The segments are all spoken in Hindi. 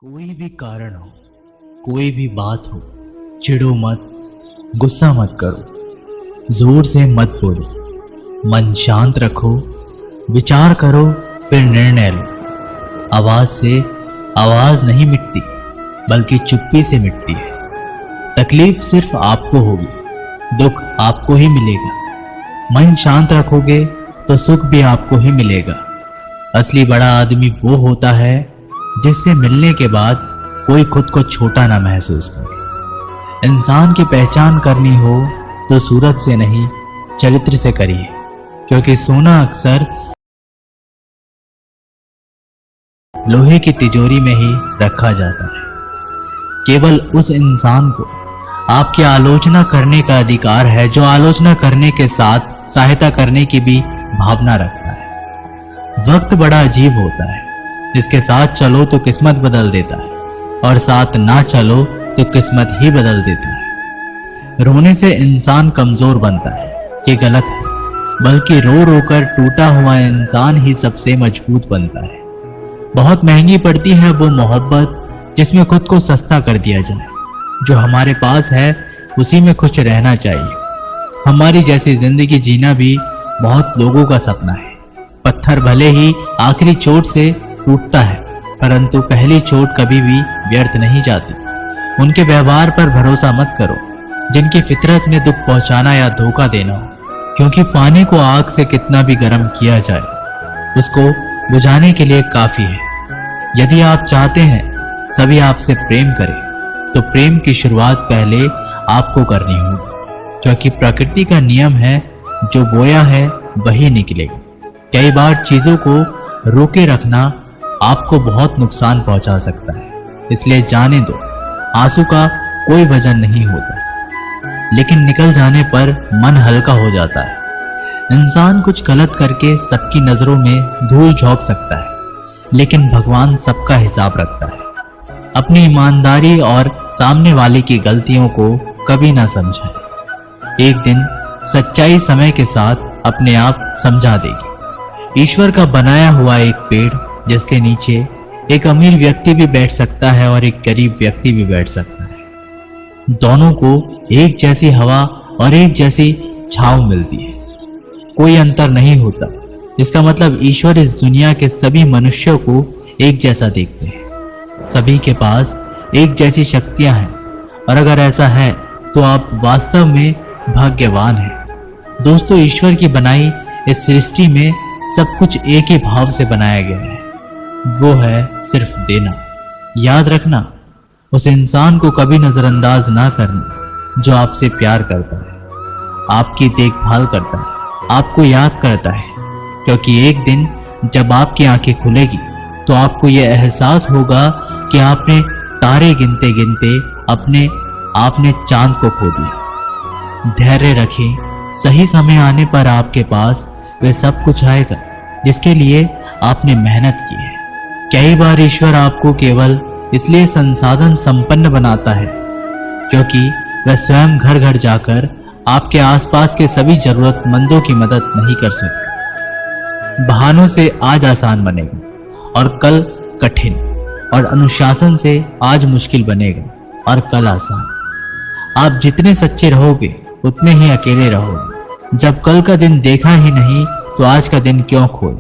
कोई भी कारण हो, कोई भी बात हो, चिढ़ो मत, गुस्सा मत करो, जोर से मत बोलो, मन शांत रखो, विचार करो, फिर निर्णय लो। आवाज से आवाज नहीं मिटती, बल्कि चुप्पी से मिटती है। तकलीफ सिर्फ आपको होगी, दुख आपको ही मिलेगा। मन शांत रखोगे तो सुख भी आपको ही मिलेगा। असली बड़ा आदमी वो होता है जिससे मिलने के बाद कोई खुद को छोटा ना महसूस करे। इंसान की पहचान करनी हो तो सूरत से नहीं, चरित्र से करिए, क्योंकि सोना अक्सर लोहे की तिजोरी में ही रखा जाता है। केवल उस इंसान को आपकी आलोचना करने का अधिकार है जो आलोचना करने के साथ सहायता करने की भी भावना रखता है। वक्त बड़ा अजीब होता है, इसके साथ चलो तो किस्मत बदल देता है, और साथ ना चलो तो किस्मत ही बदल देता है। रोने से इंसान कमजोर बनता है, ये गलत है, बल्कि रो रो कर टूटा हुआ इंसान ही सबसे मजबूत बनता है। बहुत महंगी पड़ती है वो मोहब्बत जिसमें खुद को सस्ता कर दिया जाए। जो हमारे पास है उसी में खुश रहना चाहिए। हमारी जैसी जिंदगी जीना भी बहुत लोगों का सपना है। पत्थर भले ही आखिरी चोट से टूटता है, परंतु पहली चोट कभी भी व्यर्थ नहीं जाती। उनके व्यवहार पर भरोसा मत करो जिनकी फितरत में दुख पहुंचाना या धोखा देना हो, क्योंकि पानी को आग से कितना भी गर्म किया जाए, उसको बुझाने के लिए काफी है। यदि आप चाहते हैं सभी आपसे प्रेम करें, तो प्रेम की शुरुआत पहले आपको करनी होगी, क्योंकि प्रकृति का नियम है, जो बोया है वही निकलेगा। कई बार चीजों को रोके रखना आपको बहुत नुकसान पहुंचा सकता है, इसलिए जाने दो। आंसू का कोई वजन नहीं होता, लेकिन निकल जाने पर मन हल्का हो जाता है। इंसान कुछ गलत करके सबकी नजरों में धूल झोंक सकता है, लेकिन भगवान सबका हिसाब रखता है। अपनी ईमानदारी और सामने वाले की गलतियों को कभी ना समझाएं। एक दिन सच्चाई समय के साथ अपने आप समझा देगी। ईश्वर का बनाया हुआ एक पेड़ जिसके नीचे एक अमीर व्यक्ति भी बैठ सकता है और एक गरीब व्यक्ति भी बैठ सकता है। दोनों को एक जैसी हवा और एक जैसी छांव मिलती है, कोई अंतर नहीं होता। इसका मतलब ईश्वर इस दुनिया के सभी मनुष्यों को एक जैसा देखते हैं। सभी के पास एक जैसी शक्तियां हैं, और अगर ऐसा है तो आप वास्तव में भाग्यवान हैं। दोस्तों, ईश्वर की बनाई इस सृष्टि में सब कुछ एक ही भाव से बनाया गया है, वो है सिर्फ देना। याद रखना, उस इंसान को कभी नजरअंदाज ना करना जो आपसे प्यार करता है, आपकी देखभाल करता है, आपको याद करता है, क्योंकि एक दिन जब आपकी आंखें खुलेगी तो आपको यह एहसास होगा कि आपने तारे गिनते गिनते आपने चांद को खो दिया। धैर्य रखें, सही समय आने पर आपके पास वे सब कुछ आएगा जिसके लिए आपने मेहनत की है। कई बार ईश्वर आपको केवल इसलिए संसाधन संपन्न बनाता है क्योंकि वह स्वयं घर घर जाकर आपके आसपास के सभी जरूरतमंदों की मदद नहीं कर सकता। बहानों से आज आसान बनेगा और कल कठिन, और अनुशासन से आज मुश्किल बनेगा और कल आसान। आप जितने सच्चे रहोगे उतने ही अकेले रहोगे। जब कल का दिन देखा ही नहीं तो आज का दिन क्यों खोए।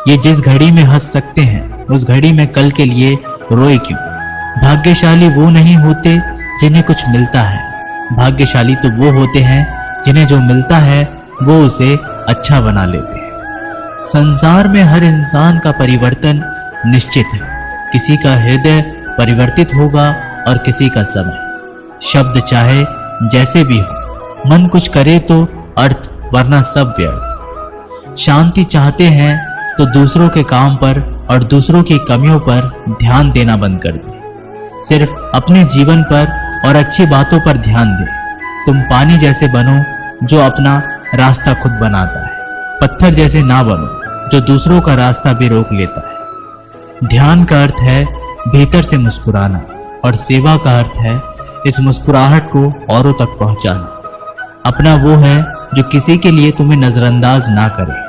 ये जिस घड़ी में हंस सकते हैं उस घड़ी में कल के लिए रोए क्यों। भाग्यशाली वो नहीं होते जिन्हें कुछ मिलता है, भाग्यशाली तो वो होते हैं जिन्हें जो मिलता है वो उसे अच्छा बना लेते हैं। संसार में हर इंसान का परिवर्तन निश्चित है। किसी का हृदय परिवर्तित होगा और किसी का समय। शब्द चाहे जैसे भी हो, मन कुछ करे तो अर्थ, वरना सब व्यर्थ। शांति चाहते हैं तो दूसरों के काम पर और दूसरों की कमियों पर ध्यान देना बंद कर दे। सिर्फ अपने जीवन पर और अच्छी बातों पर ध्यान दे। तुम पानी जैसे बनो जो अपना रास्ता खुद बनाता है, पत्थर जैसे ना बनो जो दूसरों का रास्ता भी रोक लेता है। ध्यान का अर्थ है भीतर से मुस्कुराना, और सेवा का अर्थ है इस मुस्कुराहट को औरों तक पहुंचाना। अपना वो है जो किसी के लिए तुम्हें नजरअंदाज ना करे।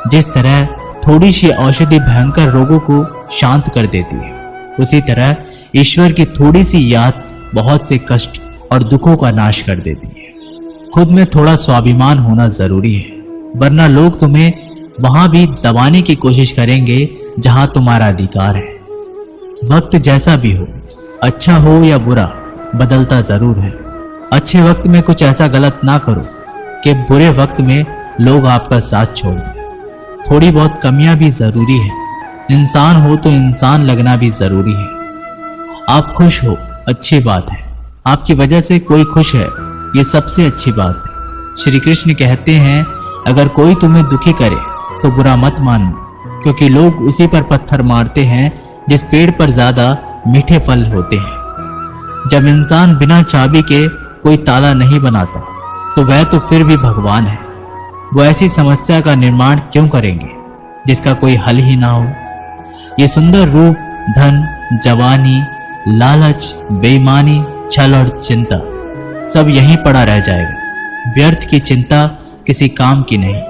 जिस तरह थोड़ी सी औषधि भयंकर रोगों को शांत कर देती है, उसी तरह ईश्वर की थोड़ी सी याद बहुत से कष्ट और दुखों का नाश कर देती है। खुद में थोड़ा स्वाभिमान होना जरूरी है, वरना लोग तुम्हें वहां भी दबाने की कोशिश करेंगे जहां तुम्हारा अधिकार है। वक्त जैसा भी हो, अच्छा हो या बुरा, बदलता जरूर है। अच्छे वक्त में कुछ ऐसा गलत ना करो कि बुरे वक्त में लोग आपका साथ छोड़ दें। थोड़ी बहुत कमियां भी जरूरी है। इंसान हो तो इंसान लगना भी जरूरी है। आप खुश हो, अच्छी बात है। आपकी वजह से कोई खुश है, ये सबसे अच्छी बात है। श्री कृष्ण कहते हैं, अगर कोई तुम्हें दुखी करे तो बुरा मत मानना, क्योंकि लोग उसी पर पत्थर मारते हैं जिस पेड़ पर ज्यादा मीठे फल होते हैं। जब इंसान बिना चाबी के कोई ताला नहीं बनाता तो वह तो फिर भी भगवान है। वो ऐसी समस्या का निर्माण क्यों करेंगे जिसका कोई हल ही ना हो। ये सुंदर रूप, धन, जवानी, लालच, बेईमानी, छल और चिंता सब यहीं पड़ा रह जाएगा। व्यर्थ की चिंता किसी काम की नहीं।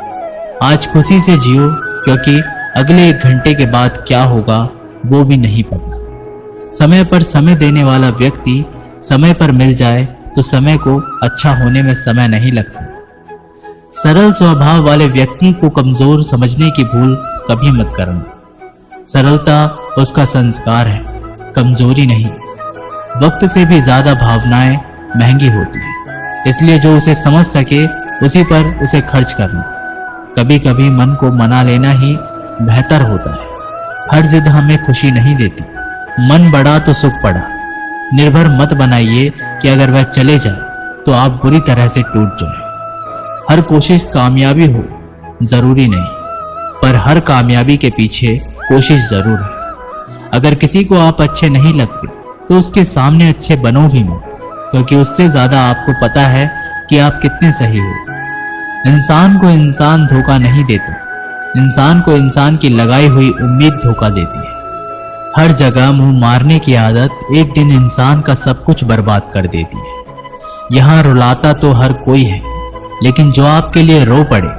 आज खुशी से जियो, क्योंकि अगले 1 घंटे के बाद क्या होगा वो भी नहीं पता। समय पर समय देने वाला व्यक्ति समय पर मिल जाए तो समय को अच्छा होने में समय नहीं लगता। सरल स्वभाव वाले व्यक्ति को कमजोर समझने की भूल कभी मत करना। सरलता उसका संस्कार है, कमजोरी नहीं। वक्त से भी ज्यादा भावनाएं महंगी होती हैं, इसलिए जो उसे समझ सके उसी पर उसे खर्च करना। कभी कभी मन को मना लेना ही बेहतर होता है। हर जिद हमें खुशी नहीं देती। मन बढ़ा तो सुख पड़ा। निर्भर मत बनाइए कि अगर वह चले जाए तो आप बुरी तरह से टूट जाए। हर कोशिश कामयाबी हो जरूरी नहीं, पर हर कामयाबी के पीछे कोशिश जरूर है। अगर किसी को आप अच्छे नहीं लगते तो उसके सामने अच्छे बनो भी मत, क्योंकि उससे ज्यादा आपको पता है कि आप कितने सही हो। इंसान को इंसान धोखा नहीं देता, इंसान को इंसान की लगाई हुई उम्मीद धोखा देती है। हर जगह मुंह मारने की आदत एक दिन इंसान का सब कुछ बर्बाद कर देती है। यहाँ रुलाता तो हर कोई है, लेकिन जो आपके लिए रो पड़े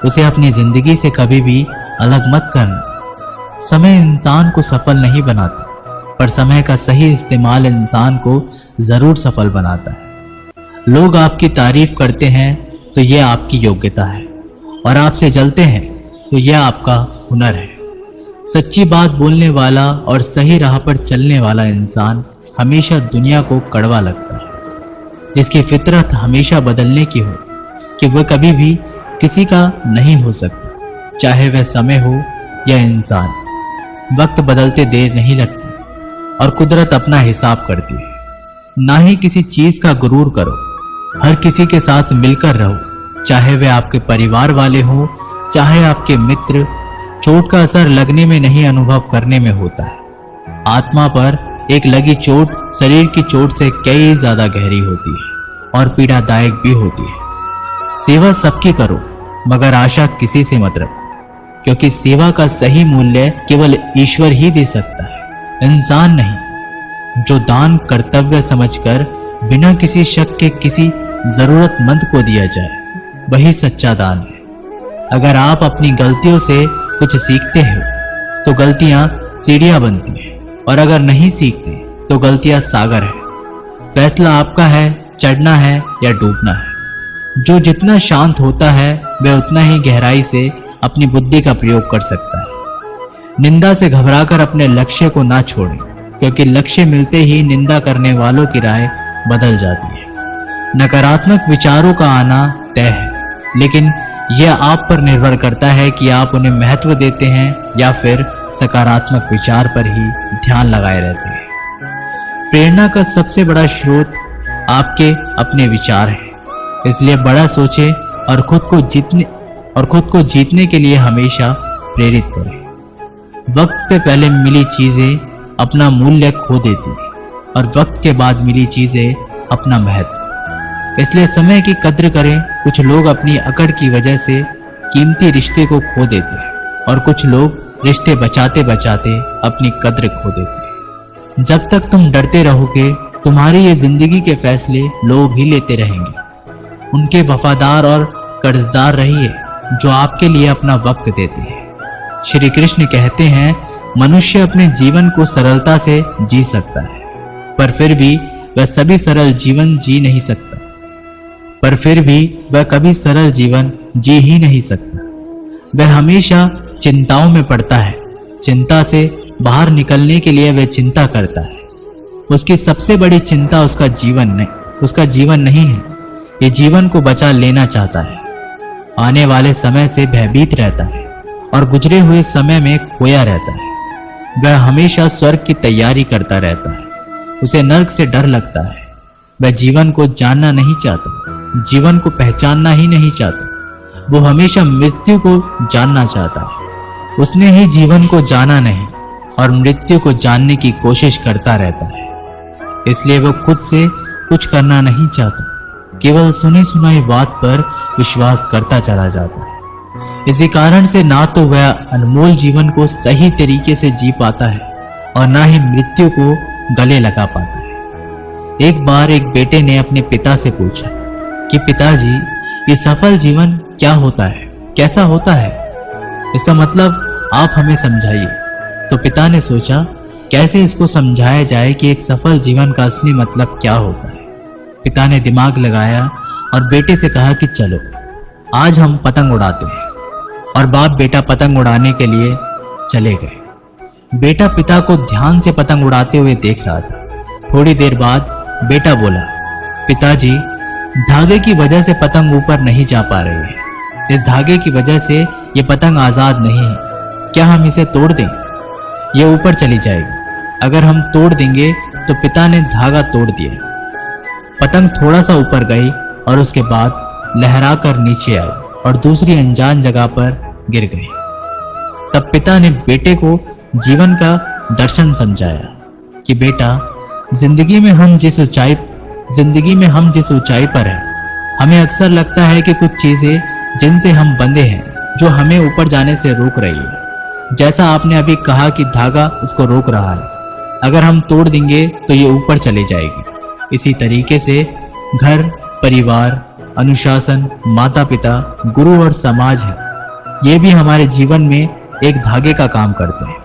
उसे अपनी जिंदगी से कभी भी अलग मत करना। समय इंसान को सफल नहीं बनाता, पर समय का सही इस्तेमाल इंसान को जरूर सफल बनाता है। लोग आपकी तारीफ करते हैं तो यह आपकी योग्यता है, और आपसे जलते हैं तो यह आपका हुनर है। सच्ची बात बोलने वाला और सही राह पर चलने वाला इंसान हमेशा दुनिया को कड़वा लगता है। जिसकी फितरत हमेशा बदलने की हो कि वह कभी भी किसी का नहीं हो सकता, चाहे वह समय हो या इंसान। वक्त बदलते देर नहीं लगती और कुदरत अपना हिसाब करती है। ना ही किसी चीज का गुरूर करो। हर किसी के साथ मिलकर रहो, चाहे वे आपके परिवार वाले हो, चाहे आपके मित्र। चोट का असर लगने में नहीं, अनुभव करने में होता है। आत्मा पर एक लगी चोट शरीर की चोट से कई ज्यादा गहरी होती है और पीड़ादायक भी होती है। सेवा सबकी करो, मगर आशा किसी से मत रखो, क्योंकि सेवा का सही मूल्य केवल ईश्वर ही दे सकता है, इंसान नहीं। जो दान कर्तव्य समझकर बिना किसी शक के किसी जरूरतमंद को दिया जाए, वही सच्चा दान है। अगर आप अपनी गलतियों से कुछ सीखते हो तो गलतियां सीढ़ियां बनती हैं, और अगर नहीं सीखते तो गलतियां सागर है। फैसला आपका है, चढ़ना है या डूबना है। जो जितना शांत होता है वह उतना ही गहराई से अपनी बुद्धि का प्रयोग कर सकता है। निंदा से घबराकर अपने लक्ष्य को ना छोड़ें, क्योंकि लक्ष्य मिलते ही निंदा करने वालों की राय बदल जाती है। नकारात्मक विचारों का आना तय है, लेकिन यह आप पर निर्भर करता है कि आप उन्हें महत्व देते हैं या फिर सकारात्मक विचार पर ही ध्यान लगाए रहते हैं। प्रेरणा का सबसे बड़ा स्रोत आपके अपने विचार है, इसलिए बड़ा सोचें और खुद को जीतने के लिए हमेशा प्रेरित करें। वक्त से पहले मिली चीजें अपना मूल्य खो देती है, और वक्त के बाद मिली चीजें अपना महत्व। इसलिए समय की कद्र करें। कुछ लोग अपनी अकड़ की वजह से कीमती रिश्ते को खो देते हैं, और कुछ लोग रिश्ते बचाते बचाते अपनी कद्र खो देते हैं। जब तक तुम डरते रहोगे, तुम्हारी ये जिंदगी के फैसले लोग ही लेते रहेंगे। उनके वफादार और कर्जदार रहिए जो आपके लिए अपना वक्त देते हैं। श्री कृष्ण कहते हैं, मनुष्य अपने जीवन को सरलता से जी सकता है, पर फिर भी वह सभी सरल जीवन जी नहीं सकता, पर फिर भी वह कभी सरल जीवन जी ही नहीं सकता। वह हमेशा चिंताओं में पड़ता है। चिंता से बाहर निकलने के लिए वह चिंता करता है। उसकी सबसे बड़ी चिंता उसका जीवन नहीं है। ये जीवन को बचा लेना चाहता है। आने वाले समय से भयभीत रहता है और गुजरे हुए समय में खोया रहता है। वह हमेशा स्वर्ग की तैयारी करता रहता है। उसे नर्क से डर लगता है। वह जीवन को जानना नहीं चाहता, जीवन को पहचानना ही नहीं चाहता। वो हमेशा मृत्यु को जानना चाहता है। उसने ही जीवन को जाना नहीं और मृत्यु को जानने की कोशिश करता रहता है। इसलिए वो खुद से कुछ करना नहीं चाहता, केवल सुनी सुनाई बात पर विश्वास करता चला जाता है। इसी कारण से ना तो वह अनमोल जीवन को सही तरीके से जी पाता है और ना ही मृत्यु को गले लगा पाता है। एक बार एक बेटे ने अपने पिता से पूछा कि पिताजी, ये सफल जीवन क्या होता है, कैसा होता है? इसका मतलब आप हमें समझाइए। तो पिता ने सोचा कैसे इसको समझाया जाए कि एक सफल जीवन का असली मतलब क्या होता है। पिता ने दिमाग लगाया और बेटे से कहा कि चलो आज हम पतंग उड़ाते हैं। और बाप बेटा पतंग उड़ाने के लिए चले गए। बेटा पिता को ध्यान से पतंग उड़ाते हुए देख रहा था। थोड़ी देर बाद बेटा बोला, पिताजी, धागे की वजह से पतंग ऊपर नहीं जा पा रही है। इस धागे की वजह से ये पतंग आजाद नहीं है। क्या हम इसे तोड़ दें? ये ऊपर चली जाएगी। अगर हम तोड़ देंगे तो पिता ने धागा तोड़ दिया। पतंग थोड़ा सा ऊपर गई और उसके बाद लहराकर नीचे आई और दूसरी अनजान जगह पर गिर गई। तब पिता ने बेटे को जीवन का दर्शन समझाया कि बेटा, जिंदगी में हम जिस ऊंचाई पर हैं, हमें अक्सर लगता है कि कुछ चीजें जिनसे हम बंधे हैं जो हमें ऊपर जाने से रोक रही है। जैसा आपने अभी कहा कि धागा इसको रोक रहा है। अगर हम तोड़ देंगे तो ये ऊपर चली जाएगी। इसी तरीके से घर, परिवार, अनुशासन, माता पिता, गुरु और समाज है, ये भी हमारे जीवन में एक धागे का काम करते हैं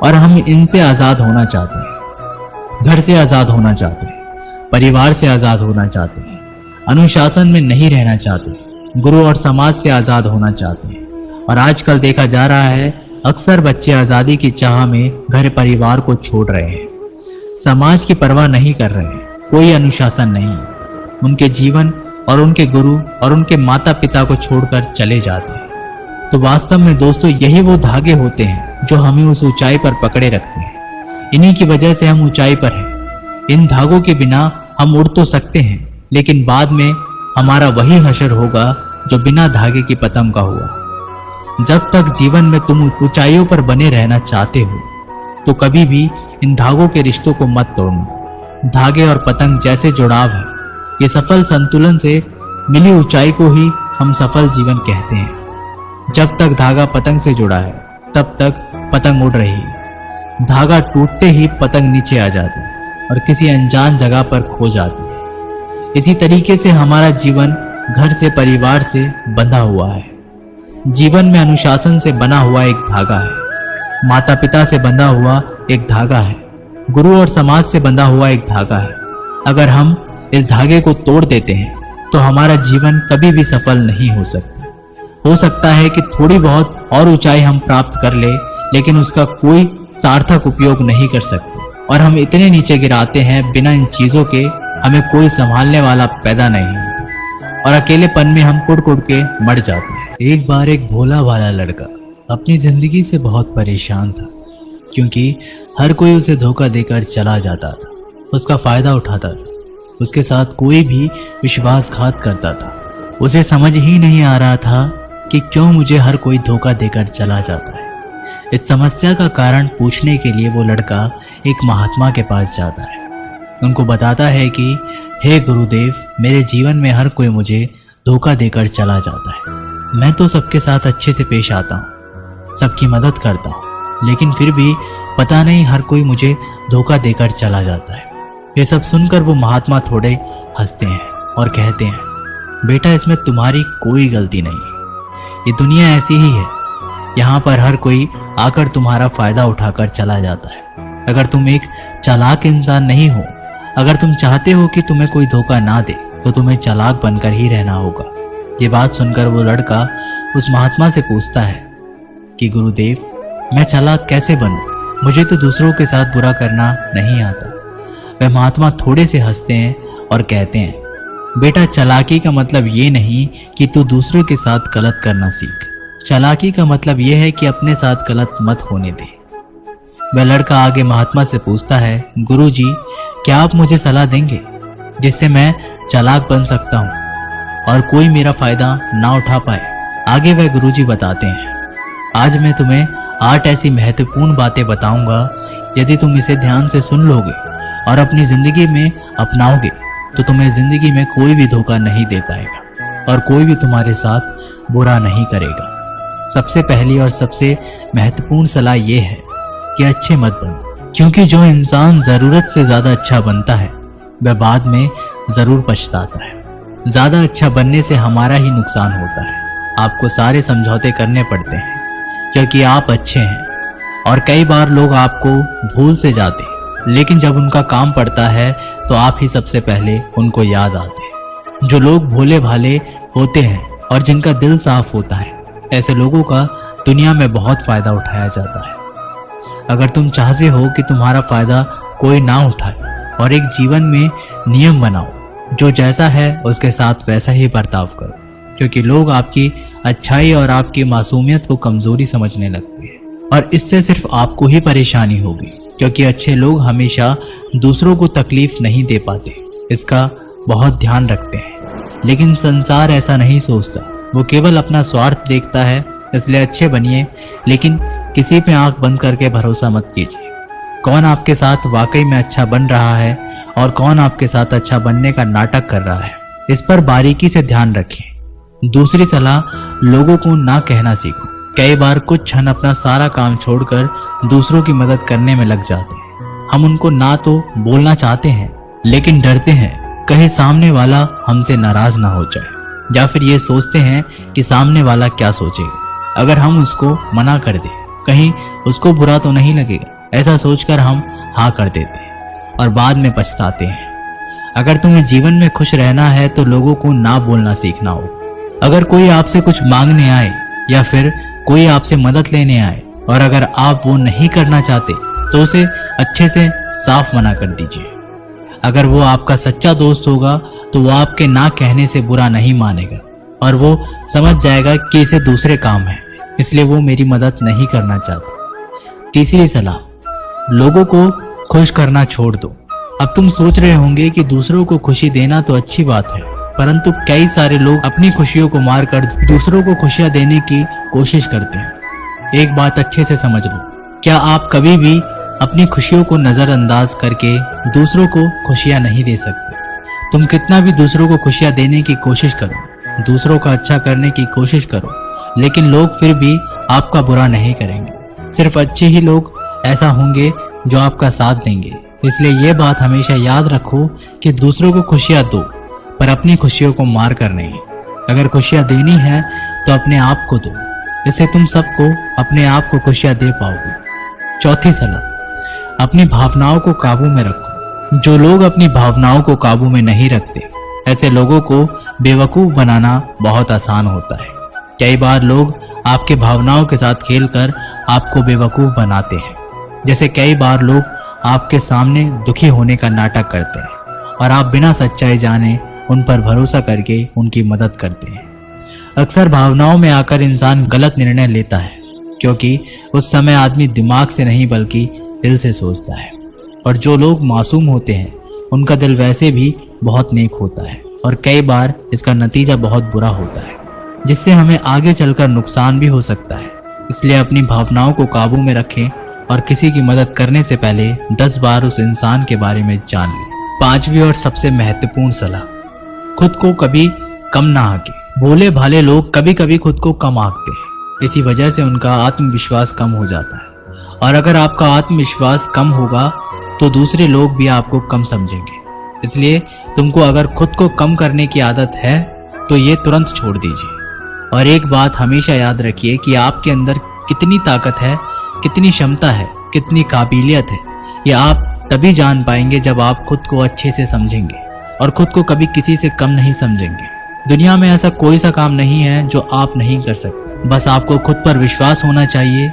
और हम इनसे आजाद होना चाहते हैं। घर से आजाद होना चाहते हैं, परिवार से आजाद होना चाहते हैं, अनुशासन में नहीं रहना चाहते, गुरु और समाज से आजाद होना चाहते हैं। और आजकल देखा जा रहा है अक्सर बच्चे आजादी की चाह में घर परिवार को छोड़ रहे हैं, समाज की परवाह नहीं कर रहे हैं, कोई अनुशासन नहीं है। उनके जीवन और उनके गुरु और उनके माता पिता को छोड़कर चले जाते हैं। तो वास्तव में दोस्तों, यही वो धागे होते हैं जो हमें उस ऊंचाई पर पकड़े रखते हैं। इन्हीं की वजह से हम ऊंचाई पर हैं। इन धागों के बिना हम उड़ तो सकते हैं, लेकिन बाद में हमारा वही हशर होगा जो बिना धागे की पतंग का हुआ। जब तक जीवन में तुम ऊंचाइयों पर बने रहना चाहते हो तो कभी भी इन धागों के रिश्तों को मत तोड़ना। धागे और पतंग जैसे जुड़ाव है, ये सफल संतुलन से मिली ऊंचाई को ही हम सफल जीवन कहते हैं। जब तक धागा पतंग से जुड़ा है तब तक पतंग उड़ रही है। धागा टूटते ही पतंग नीचे आ जाती है और किसी अनजान जगह पर खो जाती है। इसी तरीके से हमारा जीवन घर से, परिवार से बंधा हुआ है। जीवन में अनुशासन से बना हुआ एक धागा है, माता पिता से बंधा हुआ एक धागा है, गुरु और समाज से बंधा हुआ एक धागा है। अगर हम इस धागे को तोड़ देते हैं तो हमारा जीवन कभी भी सफल नहीं हो सकता। हो सकता है कि थोड़ी बहुत और ऊंचाई हम प्राप्त कर ले, लेकिन उसका कोई सार्थक उपयोग नहीं कर सकते और हम इतने नीचे गिराते हैं, बिना इन चीजों के हमें कोई संभालने वाला पैदा नहीं होता और अकेलेपन में हम कुड़ कुड़ के मर जाते हैं। एक बार एक भोला भाला लड़का अपनी जिंदगी से बहुत परेशान था, क्योंकि हर कोई उसे धोखा देकर चला जाता था, उसका फायदा उठाता था, उसके साथ कोई भी विश्वासघात करता था। उसे समझ ही नहीं आ रहा था कि क्यों मुझे हर कोई धोखा देकर चला जाता है। इस समस्या का कारण पूछने के लिए वो लड़का एक महात्मा के पास जाता है। उनको बताता है कि हे गुरुदेव, मेरे जीवन में हर कोई मुझे धोखा देकर चला जाता है। मैं तो सबके साथ अच्छे से पेश आता हूँ, सबकी मदद करता हूँ, लेकिन फिर भी पता नहीं हर कोई मुझे धोखा देकर चला जाता है। ये सब सुनकर वो महात्मा थोड़े हंसते हैं और कहते हैं, बेटा, इसमें तुम्हारी कोई गलती नहीं। ये दुनिया ऐसी ही है, यहाँ पर हर कोई आकर तुम्हारा फायदा उठाकर चला जाता है। अगर तुम एक चालाक इंसान नहीं हो, अगर तुम चाहते हो कि तुम्हें कोई धोखा ना दे तो तुम्हें चालाक बनकर ही रहना होगा। ये बात सुनकर वो लड़का उस महात्मा से पूछता है कि गुरुदेव, मैं चालाक कैसे बनूं? मुझे तो दूसरों के साथ बुरा करना नहीं आता। वह महात्मा थोड़े से हंसते हैं और कहते हैं, बेटा, चालाकी का मतलब ये नहीं कि तू दूसरों के साथ गलत करना सीख। चालाकी का मतलब यह है कि अपने साथ गलत मत होने दे। वह लड़का आगे महात्मा से पूछता है, गुरुजी, क्या आप मुझे सलाह देंगे जिससे मैं चालाक बन सकता हूँ और कोई मेरा फायदा ना उठा पाए? आगे वह गुरुजी बताते हैं, आज मैं तुम्हें 8 ऐसी महत्वपूर्ण बातें बताऊंगा। यदि तुम इसे ध्यान से सुन लोगे और अपनी जिंदगी में अपनाओगे तो तुम्हें जिंदगी में कोई भी धोखा नहीं दे पाएगा और कोई भी तुम्हारे साथ बुरा नहीं करेगा। सबसे पहली और सबसे महत्वपूर्ण सलाह यह है कि अच्छे मत बनो, क्योंकि जो इंसान जरूरत से ज्यादा अच्छा बनता है वह बाद में जरूर पछताता है। ज्यादा अच्छा बनने से हमारा ही नुकसान होता है। आपको सारे समझौते करने पड़ते हैं क्योंकि आप अच्छे हैं, और कई बार लोग आपको भूल से जाते हैं, लेकिन जब उनका काम पड़ता है तो आप ही सबसे पहले उनको याद आते हैं। जो लोग भोले भाले होते हैं और जिनका दिल साफ होता है, ऐसे लोगों का दुनिया में बहुत फायदा उठाया जाता है। अगर तुम चाहते हो कि तुम्हारा फायदा कोई ना उठाए और एक जीवन में नियम बनाओ, जो जैसा है उसके साथ वैसा ही बर्ताव करो, क्योंकि लोग आपकी अच्छाई और आपकी मासूमियत को कमजोरी समझने लगते हैं और इससे सिर्फ आपको ही परेशानी होगी, क्योंकि अच्छे लोग हमेशा दूसरों को तकलीफ नहीं दे पाते। इसका बहुत ध्यान रखते हैं, लेकिन संसार ऐसा नहीं सोचता। वो केवल अपना स्वार्थ देखता है। इसलिए अच्छे बनिए, लेकिन किसी पे आंख बंद करके भरोसा मत कीजिए। कौन आपके साथ वाकई में अच्छा बन रहा है और कौन आपके साथ अच्छा बनने का नाटक कर रहा है, इस पर बारीकी से ध्यान रखें। दूसरी सलाह, लोगों को ना कहना सीखो। कई बार कुछ क्षण अपना सारा काम छोड़कर दूसरों की मदद करने में लग जाते हैं। हम उनको ना तो बोलना चाहते हैं, लेकिन डरते हैं कहीं सामने वाला हमसे नाराज ना हो जाए, या फिर ये सोचते हैं कि सामने वाला क्या सोचेगा अगर हम उसको मना कर दें, कहीं उसको बुरा तो नहीं लगेगा। ऐसा सोचकर हम हाँ कर देते हैं और बाद में पछताते हैं। अगर तुम्हें जीवन में खुश रहना है तो लोगों को ना बोलना सीखना होगा। अगर कोई आपसे कुछ मांगने आए या फिर कोई आपसे मदद लेने आए और अगर आप वो नहीं करना चाहते तो उसे अच्छे से साफ मना कर दीजिए। अगर वो आपका सच्चा दोस्त होगा तो वो आपके ना कहने से बुरा नहीं मानेगा और वो समझ जाएगा कि इसे दूसरे काम है, इसलिए वो मेरी मदद नहीं करना चाहता। तीसरी सलाह, लोगों को खुश करना छोड़ दो। अब तुम सोच रहे होंगे कि दूसरों को खुशी देना तो अच्छी बात है, परंतु कई सारे लोग अपनी खुशियों को मारकर दूसरों को खुशियां देने की कोशिश करते हैं। एक बात अच्छे से समझ लो, क्या आप कभी भी अपनी खुशियों को नजरअंदाज करके दूसरों को खुशियां नहीं दे सकते। तुम कितना भी दूसरों को खुशियां देने की कोशिश करो, दूसरों का अच्छा करने की कोशिश करो, लेकिन लोग फिर भी आपका बुरा नहीं करेंगे। सिर्फ अच्छे ही लोग ऐसा होंगे जो आपका साथ देंगे। इसलिए ये बात हमेशा याद रखो कि दूसरों को खुशियां दो, पर अपनी खुशियों को मार कर नहीं। अगर खुशियां देनी है तो अपने आप को दो, इससे तुम सबको अपने आप को खुशियां दे पाओगे। चौथी सलाह, अपनी भावनाओं को काबू में रखो। जो लोग अपनी भावनाओं को काबू में नहीं रखते, ऐसे लोगों को बेवकूफ बनाना बहुत आसान होता है। कई बार लोग आपके भावनाओं के साथ खेलकर आपको बेवकूफ बनाते हैं। जैसे कई बार लोग आपके सामने दुखी होने का नाटक करते हैं और आप बिना सच्चाई जाने उन पर भरोसा करके उनकी मदद करते हैं। अक्सर भावनाओं में आकर इंसान गलत निर्णय लेता है, क्योंकि उस समय आदमी दिमाग से नहीं बल्कि दिल से सोचता है। और जो लोग मासूम होते हैं उनका दिल वैसे भी बहुत नेक होता है और कई बार इसका नतीजा बहुत बुरा होता है, जिससे हमें आगे चलकर नुकसान भी हो सकता है। इसलिए अपनी भावनाओं को काबू में रखें और किसी की मदद करने से पहले 10 बार उस इंसान के बारे में जान लें। पांचवी और सबसे महत्वपूर्ण सलाह, खुद को कभी कम ना आंके। भोले भाले लोग कभी कभी खुद को कम आंकते हैं, इसी वजह से उनका आत्मविश्वास कम हो जाता है। और अगर आपका आत्मविश्वास कम होगा तो दूसरे लोग भी आपको कम समझेंगे। इसलिए तुमको अगर खुद को कम करने की आदत है तो ये तुरंत छोड़ दीजिए। और एक बात हमेशा याद रखिए कि आपके अंदर कितनी ताकत है, कितनी क्षमता है, कितनी काबिलियत है, ये आप तभी जान पाएंगे जब आप खुद को अच्छे से समझेंगे और खुद को कभी किसी से कम नहीं समझेंगे। दुनिया में ऐसा कोई सा काम नहीं है जो आप नहीं कर सकते, बस आपको खुद पर विश्वास होना चाहिए।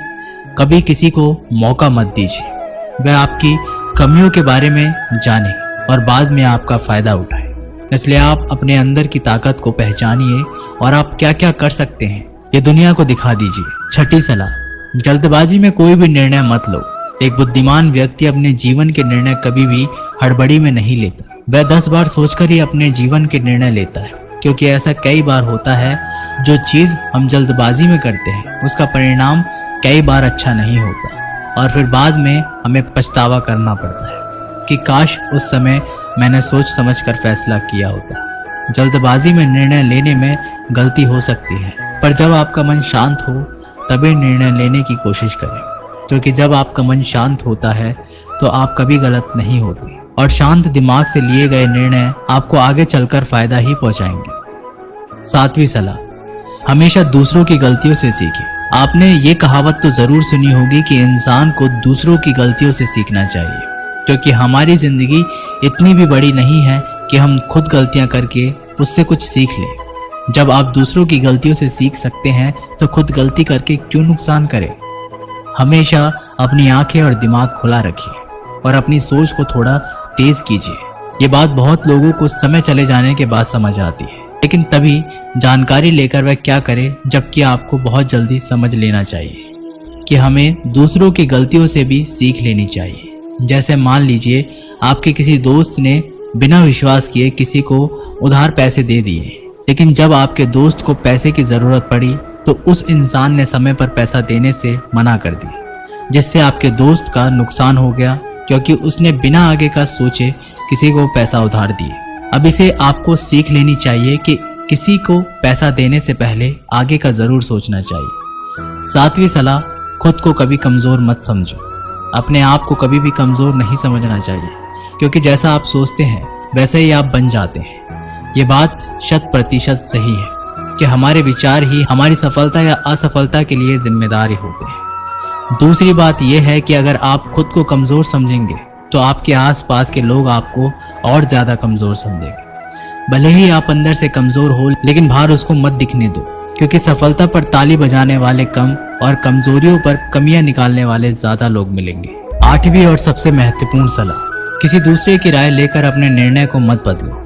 कभी किसी को मौका मत दीजिए वह आपकी कमियों के बारे में जाने और बाद में आपका फायदा उठाए। इसलिए आप अपने अंदर की ताकत को पहचानिए और आप क्या क्या कर सकते हैं ये दुनिया को दिखा दीजिए। छठी सलाह, जल्दबाजी में कोई भी निर्णय मत लो। एक बुद्धिमान व्यक्ति अपने जीवन के निर्णय कभी भी हड़बड़ी में नहीं लेता, वह 10 बार सोचकर ही अपने जीवन के निर्णय लेता है, क्योंकि ऐसा कई बार होता है जो चीज हम जल्दबाजी में करते हैं उसका परिणाम कई बार अच्छा नहीं होता और फिर बाद में हमें पछतावा करना पड़ता है कि काश उस समय मैंने सोच समझकर फैसला किया होता। जल्दबाजी में निर्णय लेने में गलती हो सकती है, पर जब आपका मन शांत हो तभी निर्णय लेने की कोशिश करें, क्योंकि जब आपका मन शांत होता है तो आप कभी गलत नहीं होते और शांत दिमाग से लिए गए निर्णय आपको आगे चलकर फायदा ही पहुंचाएंगे। 7वीं सलाह, हमेशा दूसरों की गलतियों से सीखें। आपने ये कहावत तो जरूर सुनी होगी कि इंसान को दूसरों की गलतियों से सीखना चाहिए, क्योंकि हमारी जिंदगी इतनी भी बड़ी नहीं है कि हम खुद गलतियां करके उससे कुछ सीख लें। जब आप दूसरों की गलतियों से सीख सकते हैं तो खुद गलती करके क्यों नुकसान करें। हमेशा अपनी आंखें और दिमाग खुला रखिए और अपनी सोच को थोड़ा तेज कीजिए। ये बात बहुत लोगों को समय चले जाने के बाद समझ आती है, लेकिन तभी जानकारी लेकर वह क्या करे, जबकि आपको बहुत जल्दी समझ लेना चाहिए कि हमें दूसरों की गलतियों से भी सीख लेनी चाहिए। जैसे मान लीजिए आपके किसी दोस्त ने बिना विश्वास किए किसी को उधार पैसे दे दिए, लेकिन जब आपके दोस्त को पैसे की जरूरत पड़ी तो उस इंसान ने समय पर पैसा देने से मना कर दिया, जिससे आपके दोस्त का नुकसान हो गया, क्योंकि उसने बिना आगे का सोचे किसी को पैसा उधार दिए। अब इसे आपको सीख लेनी चाहिए कि किसी को पैसा देने से पहले आगे का जरूर सोचना चाहिए। 7वीं सलाह, खुद को कभी कमजोर मत समझो। अपने आप को कभी भी कमजोर नहीं समझना चाहिए, क्योंकि जैसा आप सोचते हैं वैसे ही आप बन जाते हैं। ये बात 100% सही है कि हमारे विचार ही हमारी सफलता या असफलता के लिए जिम्मेदार होते हैं। दूसरी बात यह है कि अगर आप खुद को कमजोर समझेंगे तो आपके आसपास के लोग आपको और ज्यादा कमजोर समझेंगे। भले ही आप अंदर से कमजोर हो, लेकिन बाहर उसको मत दिखने दो, क्योंकि सफलता पर ताली बजाने वाले कम और कमजोरियों पर कमियां निकालने वाले ज्यादा लोग मिलेंगे। 8वीं और सबसे महत्वपूर्ण सलाह, किसी दूसरे की राय लेकर अपने निर्णय को मत बदलो।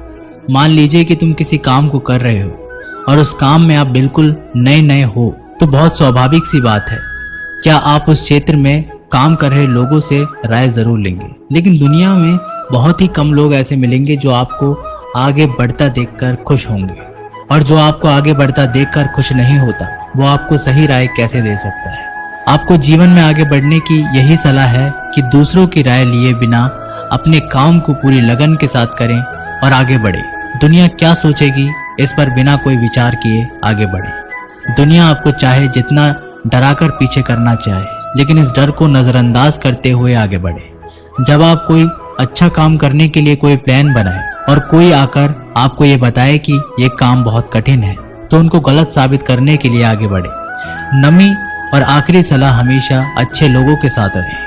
मान लीजिए कि तुम किसी काम को कर रहे हो और उस काम में आप बिल्कुल नए हो, तो बहुत स्वाभाविक सी बात है क्या आप उस क्षेत्र में काम कर रहे लोगों से राय जरूर लेंगे। लेकिन दुनिया में बहुत ही कम लोग ऐसे मिलेंगे जो आपको आगे बढ़ता देखकर खुश होंगे, और जो आपको आगे बढ़ता देखकर खुश नहीं होता वो आपको सही राय कैसे दे सकता है। आपको जीवन में आगे बढ़ने की यही सलाह है कि दूसरों की राय लिए बिना अपने काम को पूरी लगन के साथ करें और आगे बढ़े। दुनिया क्या सोचेगी इस पर बिना कोई विचार किए आगे बढ़े। दुनिया आपको चाहे जितना डराकर पीछे करना चाहे, लेकिन इस डर को नजरअंदाज करते हुए आगे बढ़े। जब आप कोई अच्छा काम करने के लिए कोई प्लान बनाए और कोई आकर आपको ये बताए कि ये काम बहुत कठिन है, तो उनको गलत साबित करने के लिए आगे बढ़े। नवी और आखिरी सलाह, हमेशा अच्छे लोगों के साथ रहे।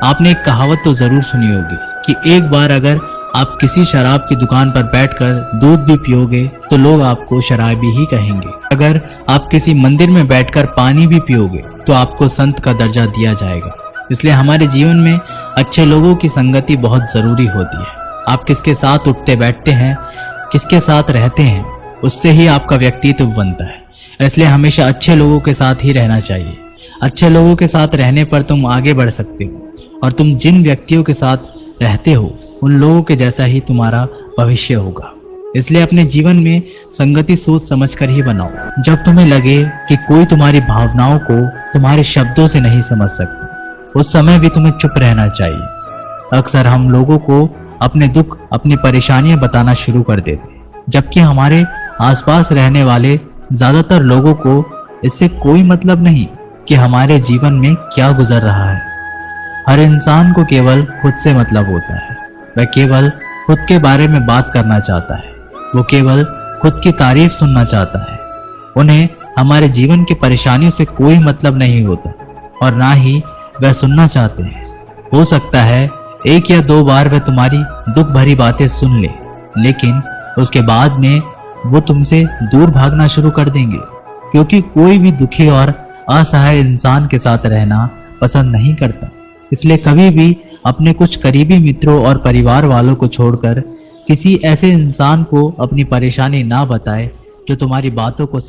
आपने एक कहावत तो जरूर सुनी होगी कि एक बार अगर आप किसी शराब की दुकान पर बैठकर दूध भी पियोगे तो लोग आपको शराबी ही कहेंगे। अगर आप किसी मंदिर में बैठकर पानी भी पियोगे तो आपको संत का दर्जा दिया जाएगा। इसलिए हमारे जीवन में अच्छे लोगों की संगति बहुत जरूरी होती है। आप किसके साथ उठते बैठते हैं, किसके साथ रहते हैं, उससे ही आपका व्यक्तित्व बनता है। इसलिए हमेशा अच्छे लोगों के साथ ही रहना चाहिए। अच्छे लोगों के साथ रहने पर तुम आगे बढ़ सकते हो, और तुम जिन व्यक्तियों के साथ रहते हो उन लोगों के जैसा ही तुम्हारा भविष्य होगा। इसलिए अपने जीवन में संगति सोच समझकर ही बनाओ। जब तुम्हें लगे कि कोई तुम्हारी भावनाओं को तुम्हारे शब्दों से नहीं समझ सकता, उस समय भी तुम्हें चुप रहना चाहिए। अक्सर हम लोगों को अपने दुख, अपनी परेशानियां बताना शुरू कर देते हैं, जबकि हमारे आसपास रहने वाले ज्यादातर लोगों को इससे कोई मतलब नहीं कि हमारे जीवन में क्या गुजर रहा है। हर इंसान को केवल खुद से मतलब होता है। वह केवल खुद के बारे में बात करना चाहता है, वो केवल खुद की तारीफ सुनना चाहता है। उन्हें हमारे जीवन की परेशानियों से कोई मतलब नहीं होता और ना ही वह सुनना चाहते हैं। हो सकता है एक या दो बार वह तुम्हारी दुख भरी बातें सुन ले, लेकिन उसके बाद में वो तुमसे दूर भागना शुरू कर देंगे, क्योंकि कोई भी दुखी और असहाय इंसान के साथ रहना पसंद नहीं करता। इसलिए कभी भी अपने कुछ करीबी मित्रों और परिवार वालों को छोड़कर किसी ऐसे इंसान को अपनी परेशानी ना बताए जो तुम्हारी बातों को